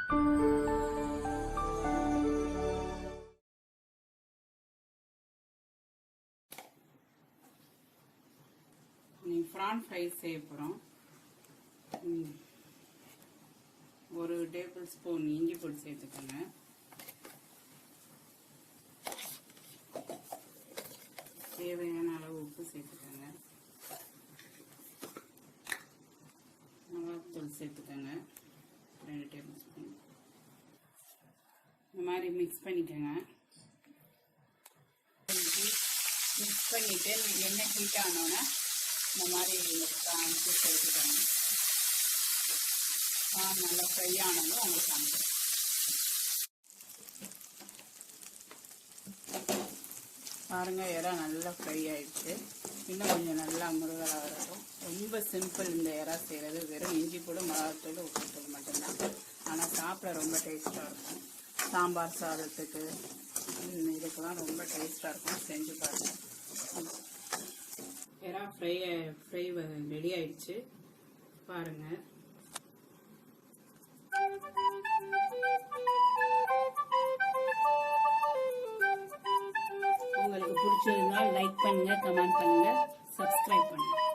prawn fry செய்ய போறோம். 1 tablespoon இஞ்சி பொடி சேர்த்துக்கோங்க. தேவையான அளவு உப்பு சேர்த்துக்கோங்க. மிளகாத்தூள் சேர்த்துக்கோங்க 2 டேபிள்ஸ்பூன். இந்த மாதிரி மிக்ஸ் பண்ணிக்கோங்க. மிக்ஸ் பண்ணிட்டு எண்ணெய் ஹீட் ஆனோன்னா இந்த மாதிரி ப்ரான்ஸு சேர்த்துக்கோங்க. நல்லா ஃப்ரை ஆனதும் உங்களுக்கு காமிக்கிறேன். பாருங்க, இறா நல்லா ஃப்ரை ஆயிடுச்சு. இன்னும் கொஞ்சம் நல்லா முருகலாக வரட்டும். ரொம்ப சிம்பிள் இந்த இறா செய்கிறது. வெறும் இஞ்சி போடு, மிளகாத்தூள், உப்புத்தூள் மட்டும்தான். ஆனால் சாப்பிட ரொம்ப டேஸ்ட்டாக இருக்கும். சாம்பார் சாதத்துக்கு இதுக்கெல்லாம் ரொம்ப டேஸ்ட்டாக இருக்கும். செஞ்சு பாருங்க. இறா ஃப்ரை ரெடி ஆயிடுச்சு. பாருங்க. உங்களுக்கு பிடிச்சிருந்தா லைக் பண்ணுங்க, கமெண்ட் பண்ணுங்க, சப்ஸ்கிரைப் பண்ணுங்க.